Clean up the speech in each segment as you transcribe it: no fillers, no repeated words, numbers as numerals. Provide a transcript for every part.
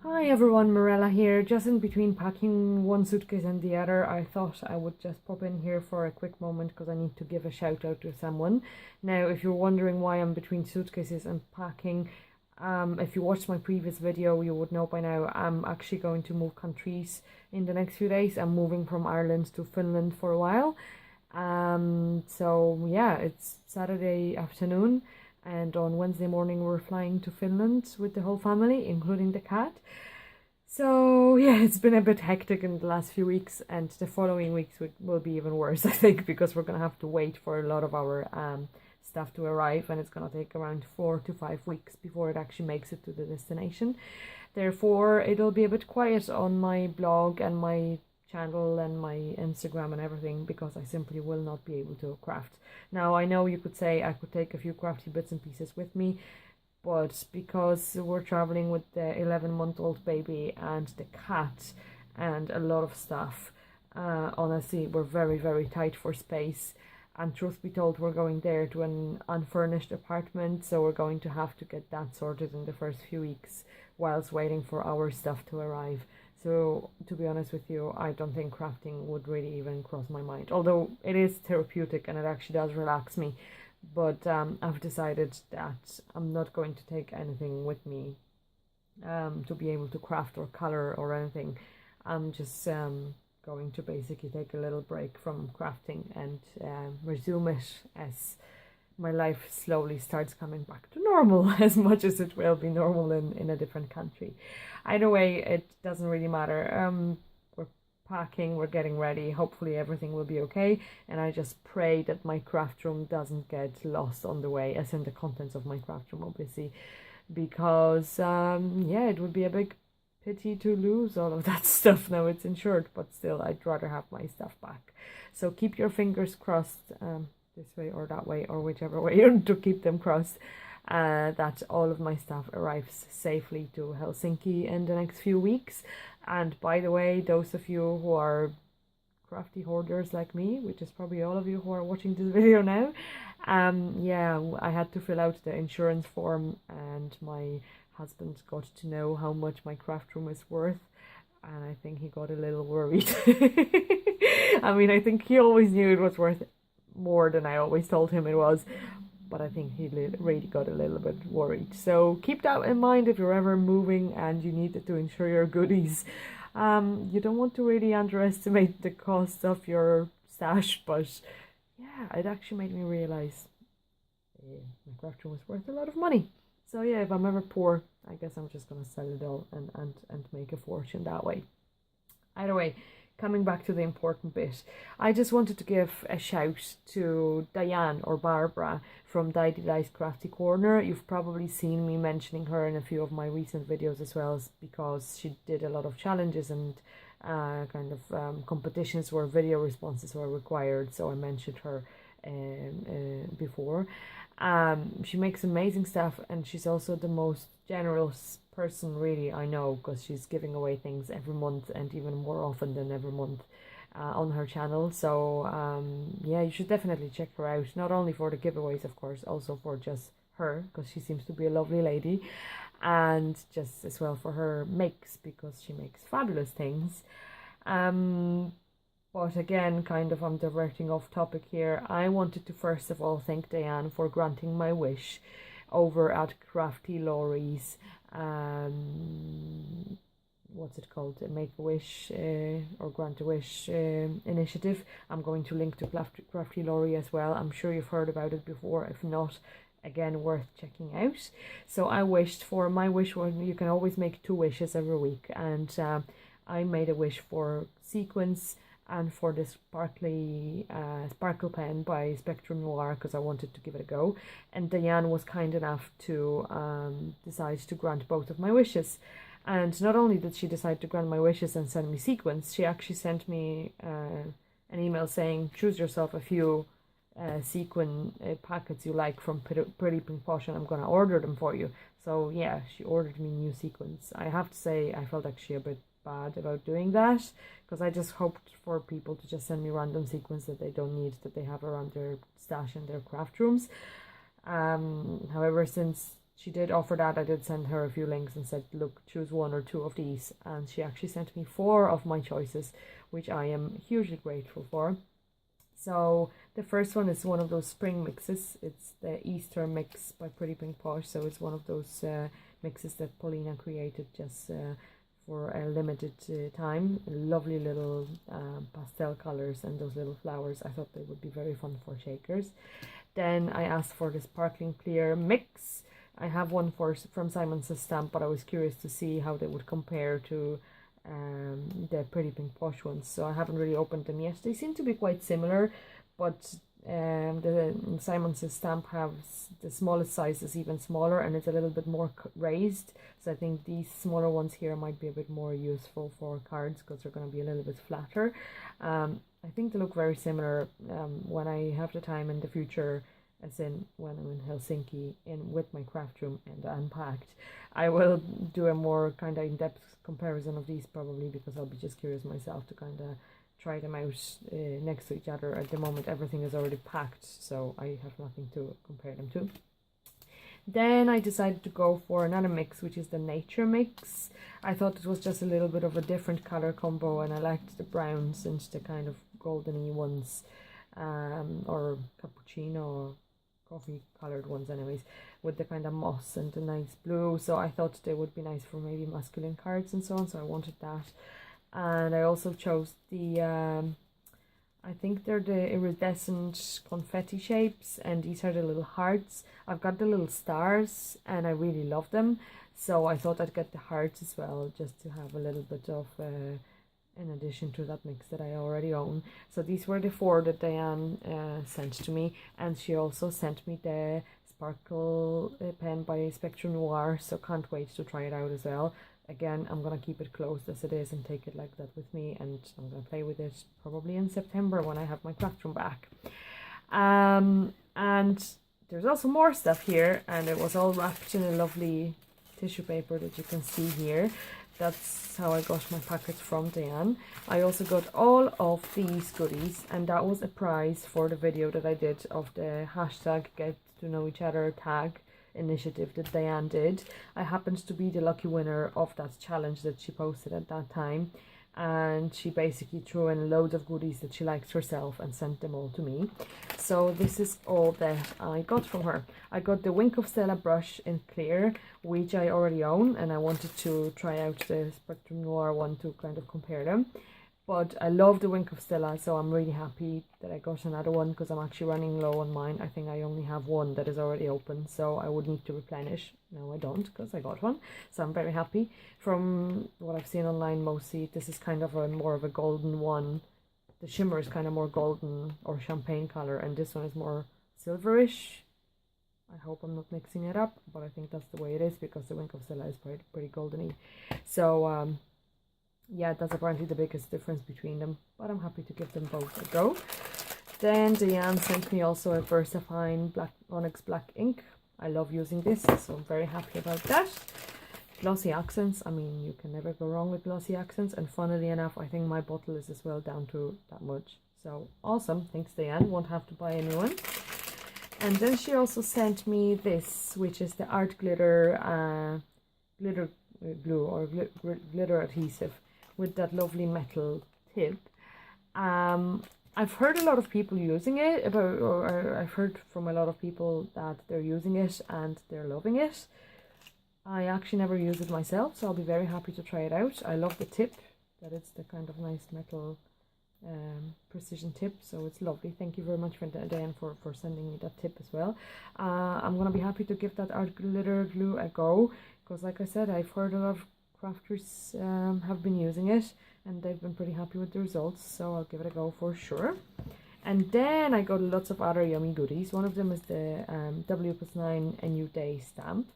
Hi everyone, Morella here. Just in between packing one suitcase and the other, I thought I would just pop in here for a quick moment because I need to give a shout out to someone. Now, if you're wondering why I'm between suitcases and packing, if you watched my previous video, you would know by now I'm actually going to move countries in the next few days. I'm moving from Ireland to Finland for a while. So yeah, it's Saturday afternoon, and on Wednesday morning we're flying to Finland with the whole family, including the cat. So yeah, it's been a bit hectic in the last few weeks, and the following weeks will be even worse, I think, because we're gonna have to wait for a lot of our stuff to arrive, and it's gonna take around 4 to 5 weeks before it actually makes it to the destination. Therefore, it'll be a bit quiet on my blog and my channel and my Instagram and everything, because I simply will not be able to craft. Now, I know you could say I could take a few crafty bits and pieces with me, but because we're traveling with the 11-month-old baby and the cat and a lot of stuff, honestly, we're very, very tight for space. And truth be told, we're going there to an unfurnished apartment, so we're going to have to get that sorted in the first few weeks whilst waiting for our stuff to arrive. So, to be honest with you, I don't think crafting would really even cross my mind. Although it is therapeutic and it actually does relax me. But I've decided that I'm not going to take anything with me to be able to craft or color or anything. I'm just going to basically take a little break from crafting and resume it as my life slowly starts coming back to normal, as much as it will be normal in a different country. Either way, it doesn't really matter. We're packing, we're getting ready. Hopefully everything will be okay, and I just pray that my craft room doesn't get lost on the way, as in the contents of my craft room, obviously, because yeah, it would be a big pity to lose all of that stuff. Now it's insured, but still, I'd rather have my stuff back. So keep your fingers crossed, this way or that way, or whichever way you want to keep them crossed, that all of my stuff arrives safely to Helsinki in the next few weeks. And by the way, those of you who are crafty hoarders like me, which is probably all of you who are watching this video now, yeah, I had to fill out the insurance form, and my husband got to know how much my craft room is worth, and I think he got a little worried. I mean, I think he always knew it was worth more than I always told him it was, but I think he really got a little bit worried. So keep that in mind if you're ever moving and you need to insure your goodies. You don't want to really underestimate the cost of your stash, but yeah, it actually made me realize my craft room was worth a lot of money. So yeah, if I'm ever poor, I guess I'm just gonna sell it all and make a fortune that way. Either way, coming back to the important bit, I just wanted to give a shout to Diane, or Barbara, from Didedi's Crafty Corner. You've probably seen me mentioning her in a few of my recent videos as well, because she did a lot of challenges and competitions where video responses were required, so I mentioned her before. She makes amazing stuff, and she's also the most generous person really I know, because she's giving away things every month, and even more often than every month, on her channel. So yeah, you should definitely check her out, not only for the giveaways, of course, also for just her, because she seems to be a lovely lady, and just as well for her makes, because she makes fabulous things. But again, I'm diverting off topic here. I wanted to first of all thank Diane for granting my wish over at Crafty Laurie's, what's it called? Make a wish or grant a wish initiative. I'm going to link to Crafty Laurie as well. I'm sure you've heard about it before. If not, again, worth checking out. So I wished for my wish. Well, you can always make 2 wishes every week, and I made a wish for sequins and for this sparkly sparkle pen by Spectrum Noir, because I wanted to give it a go. And Diane was kind enough to decide to grant both of my wishes. And not only did she decide to grant my wishes and send me sequins, she actually sent me an email saying, choose yourself a few sequin packets you like from Pretty Pink Posh, and I'm going to order them for you. So yeah, she ordered me new sequins. I have to say, I felt actually a bit bad about doing that, because I just hoped for people to just send me random sequins that they don't need, that they have around their stash in their craft rooms. However, since she did offer that. I did send her a few links and said, look, choose 1 or 2 of these, and she actually sent me 4 of my choices, which I am hugely grateful for. So the first one is one of those spring mixes. It's the Easter mix by Pretty Pink Posh. So it's one of those mixes that Paulina created just for a limited time. Lovely little pastel colors and those little flowers. I thought they would be very fun for shakers. Then I asked for the sparkling clear mix. I have one from Simon Says Stamp, but I was curious to see how they would compare to the Pretty Pink Posh ones, so I haven't really opened them yet. They seem to be quite similar, but the Simon Says Stamp has the smallest size is even smaller, and it's a little bit more raised, so I think these smaller ones here might be a bit more useful for cards because they're going to be a little bit flatter. I think they look very similar. When I have the time in the future, as in when I'm in Helsinki with my craft room and unpacked, I will do a more kind of in-depth comparison of these probably, because I'll be just curious myself to kind of try them out next to each other. At the moment everything is already packed, so I have nothing to compare them to. Then I decided to go for another mix, which is the Nature mix. I thought it was just a little bit of a different color combo, and I liked the browns and the kind of goldeny ones, or cappuccino or coffee colored ones anyways, with the kind of moss and the nice blue. So I thought they would be nice for maybe masculine cards and so on, so I wanted that. And I also chose the I think they're the iridescent confetti shapes, and these are the little hearts. I've got the little stars and I really love them, so I thought I'd get the hearts as well, just to have a little bit of in addition to that mix that I already own. So these were the 4 that Diane sent to me, and she also sent me the sparkle pen by Spectrum Noir, so can't wait to try it out as well. Again, I'm gonna keep it closed as it is and take it like that with me, and I'm gonna play with it probably in September when I have my craft room back. And there's also more stuff here, and it was all wrapped in a lovely tissue paper that you can see here. That's how I got my packets from Diane. I also got all of these goodies, and that was a prize for the video that I did of the hashtag Get to Know Each Other tag initiative that Diane did. I happened to be the lucky winner of that challenge that she posted at that time, and she basically threw in loads of goodies that she liked herself and sent them all to me. So this is all that I got from her. I got the Wink of Stella brush in clear, which I already own, and I wanted to try out the Spectrum Noir one to kind of compare them. But I love the Wink of Stella, so I'm really happy that I got another one, because I'm actually running low on mine. I think I only have one that is already open, so I would need to replenish. No, I don't, because I got one. So I'm very happy. From what I've seen online, mostly this is kind of a more of a golden one. The shimmer is kind of more golden or champagne color, and this one is more silverish. I hope I'm not mixing it up, but I think that's the way it is, because the Wink of Stella is pretty goldeny. So yeah, that's apparently the biggest difference between them, but I'm happy to give them both a go. Then Diane sent me also a VersaFine Onyx Black ink. I love using this, so I'm very happy about that. Glossy accents, I mean, you can never go wrong with glossy accents, and funnily enough, I think my bottle is as well down to that much. So awesome, thanks Diane, won't have to buy a new one. And then she also sent me this, which is the Art Glitter glitter glue or glitter adhesive, with that lovely metal tip. I've heard a lot of people using it, or I've heard from a lot of people that they're using it and they're loving it. I actually never use it myself, so I'll be very happy to try it out. I love the tip, that it's the kind of nice metal precision tip, so it's lovely. Thank you very much for Diane for sending me that tip as well. I'm gonna be happy to give that Art Glitter glue a go, because like I said, I've heard a lot of crafters have been using it and they've been pretty happy with the results, so I'll give it a go for sure. And then I got lots of other yummy goodies. One of them is the W+9 A New Day stamp,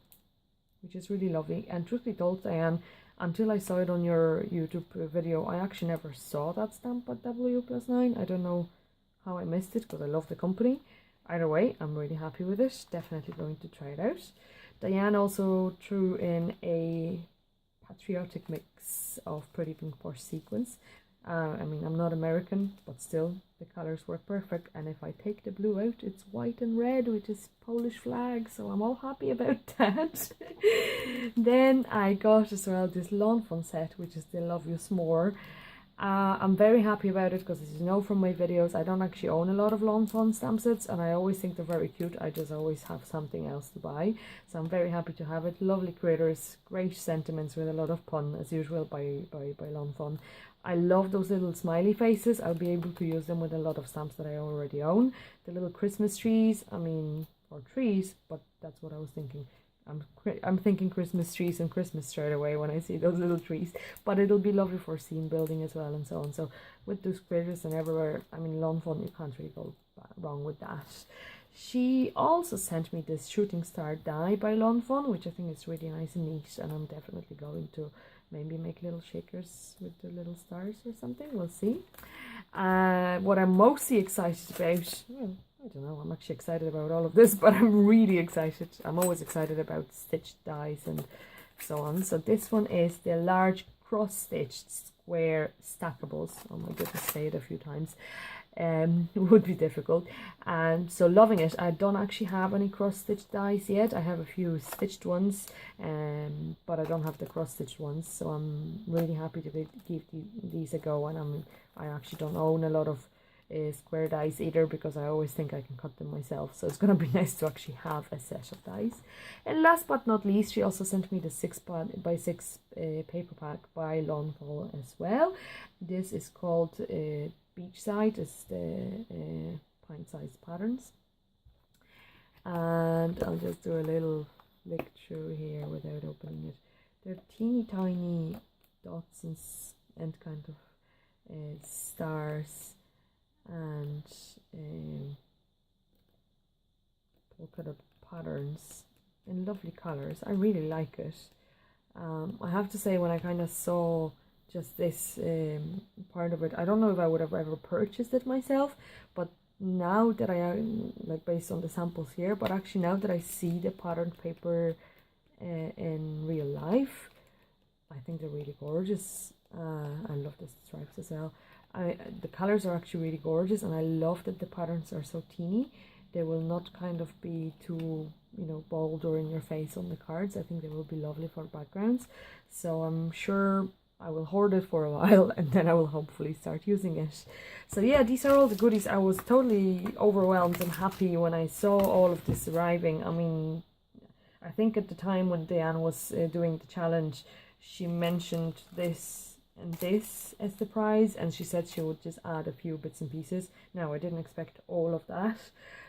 which is really lovely. And truth be told, Diane, until I saw it on your YouTube video, I actually never saw that stamp at W+9. I don't know how I missed it, because I love the company. Either way, I'm really happy with it. Definitely going to try it out. Diane also threw in a patriotic mix of Pretty Pink Posh sequins. I mean, I'm not American, but still the colors work perfect. And if I take the blue out, it's white and red, which is Polish flag, so I'm all happy about that. Then I got as well this Lawn Fun set, which is the Love You S'more. I'm very happy about it because, as you know from my videos, I don't actually own a lot of Lawn Fun stamp sets, and I always think they're very cute. I just always have something else to buy, so I'm very happy to have it. Lovely critters, great sentiments with a lot of pun as usual by Lawn Fun. I love those little smiley faces. I'll be able to use them with a lot of stamps that I already own. The little Christmas trees, I mean, or trees, but that's what I was thinking. I'm thinking Christmas trees and Christmas straight away when I see those little trees, but it'll be lovely for scene building as well and so on. So with those critters and everywhere, I mean, Lawn Fun, you can't really go wrong with that. She also sent me this shooting star die by Lawn Fun, which I think is really nice and neat, and I'm definitely going to maybe make little shakers with the little stars or something. We'll see. What I'm mostly excited about, well, I don't know, I'm actually excited about all of this, but I'm really excited. I'm always excited about stitched dies and so on. So this one is the large cross-stitched square stackables. Oh my goodness, say it a few times. It would be difficult. And so loving it. I don't actually have any cross-stitched dies yet. I have a few stitched ones, but I don't have the cross-stitched ones. So I'm really happy to give these a go. And I actually don't own a lot of square dies either, because I always think I can cut them myself, so it's gonna be nice to actually have a set of dies. And last but not least, she also sent me the 6x6 paper pack by Lawn Fun as well. This is called Beachside. It's the pint-sized patterns, and I'll just do a little flick through here without opening it. They're teeny tiny dots and kind of stars and polka dot patterns in lovely colors. I really like it. I have to say, when I kind of saw just this part of it, I don't know if I would have ever purchased it myself, but now that I like, based on the samples here, but actually now that I see the patterned paper in real life, I think they're really gorgeous. I love the stripes as well. The colors are actually really gorgeous, and I love that the patterns are so teeny. They will not kind of be too, you know, bold or in your face on the cards. I think they will be lovely for backgrounds. So I'm sure I will hoard it for a while, and then I will hopefully start using it. So yeah, these are all the goodies. I was totally overwhelmed and happy when I saw all of this arriving. I mean, I think at the time when Diane was doing the challenge, she mentioned this and this as the prize, and she said she would just add a few bits and pieces. Now, I didn't expect all of that,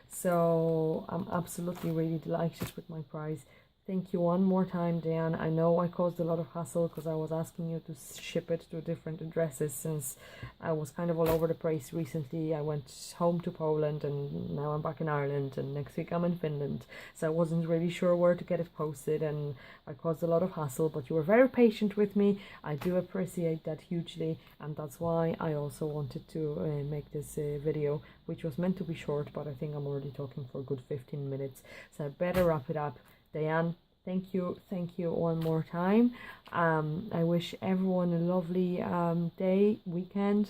so I'm absolutely really delighted with my prize. Thank you one more time, Diane. I know I caused a lot of hassle because I was asking you to ship it to different addresses, since I was kind of all over the place recently. I went home to Poland, and now I'm back in Ireland, and next week I'm in Finland. So I wasn't really sure where to get it posted, and I caused a lot of hassle, but you were very patient with me. I do appreciate that hugely, and that's why I also wanted to make this video, which was meant to be short, but I think I'm already talking for a good 15 minutes. So I better wrap it up. Diane, thank you one more time. I wish everyone a lovely day, weekend,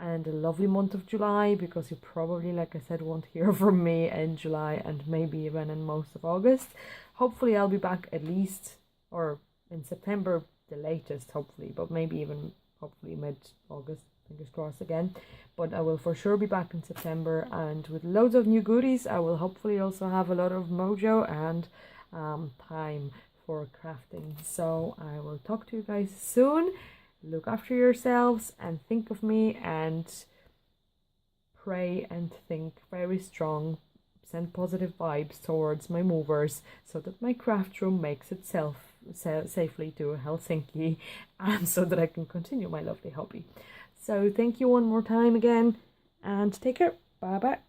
and a lovely month of July, because you probably, like I said, won't hear from me in July, and maybe even in most of August. Hopefully I'll be back at least, or in September the latest, hopefully, but maybe even hopefully mid-August, fingers crossed again. But I will for sure be back in September, and with loads of new goodies. I will hopefully also have a lot of mojo and time for crafting. So I will talk to you guys soon. Look after yourselves and think of me, and pray and think very strong. Send positive vibes towards my movers, so that my craft room makes itself safely to Helsinki, and so that I can continue my lovely hobby. So thank you one more time again, and take care. Bye bye.